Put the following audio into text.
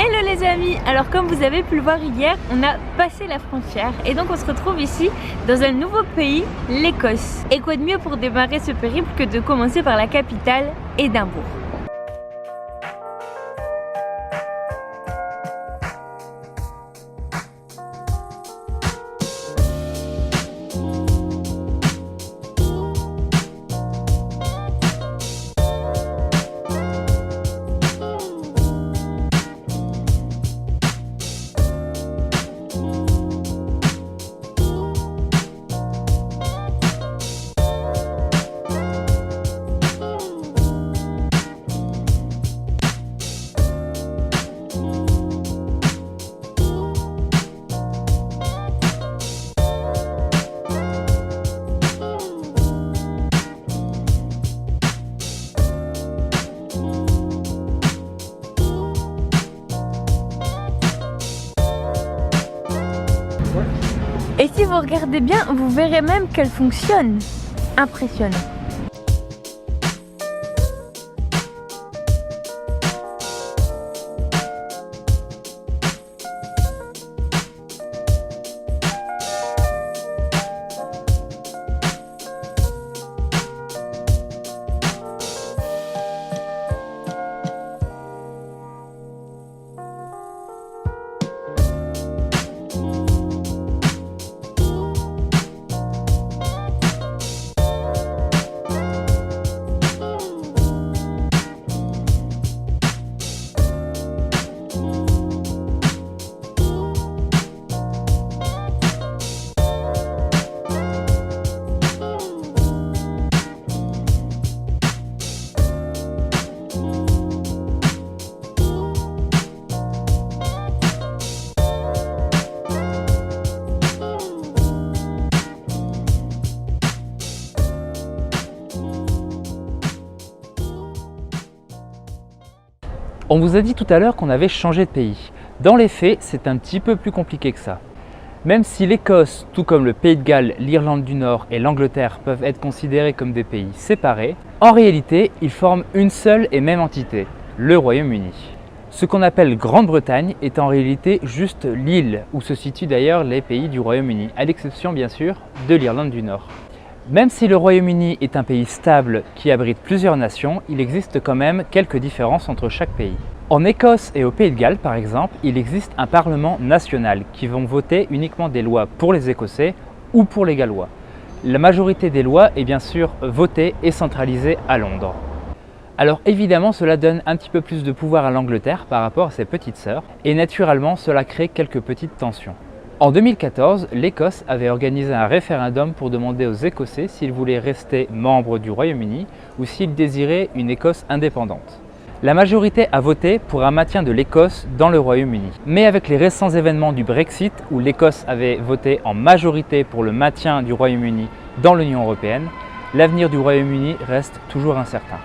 Hello les amis, alors comme vous avez pu le voir hier, on a passé la frontière et donc on se retrouve ici dans un nouveau pays, l'Écosse. Et quoi de mieux pour démarrer ce périple que de commencer par la capitale, Édimbourg. Et si vous regardez bien, vous verrez même qu'elle fonctionne. Impressionnant. On vous a dit tout à l'heure qu'on avait changé de pays. Dans les faits, c'est un petit peu plus compliqué que ça. Même si l'Écosse, tout comme le Pays de Galles, l'Irlande du Nord et l'Angleterre peuvent être considérés comme des pays séparés, en réalité, ils forment une seule et même entité, le Royaume-Uni. Ce qu'on appelle Grande-Bretagne est en réalité juste l'île où se situent d'ailleurs les pays du Royaume-Uni, à l'exception bien sûr de l'Irlande du Nord. Même si le Royaume-Uni est un pays stable qui abrite plusieurs nations, il existe quand même quelques différences entre chaque pays. En Écosse et au Pays de Galles, par exemple, il existe un Parlement national qui vont voter uniquement des lois pour les Écossais ou pour les Gallois. La majorité des lois est bien sûr votée et centralisée à Londres. Alors évidemment, cela donne un petit peu plus de pouvoir à l'Angleterre par rapport à ses petites sœurs, et naturellement, cela crée quelques petites tensions. En 2014, l'Écosse avait organisé un référendum pour demander aux Écossais s'ils voulaient rester membres du Royaume-Uni ou s'ils désiraient une Écosse indépendante. La majorité a voté pour un maintien de l'Écosse dans le Royaume-Uni. Mais avec les récents événements du Brexit, où l'Écosse avait voté en majorité pour le maintien du Royaume-Uni dans l'Union européenne, l'avenir du Royaume-Uni reste toujours incertain.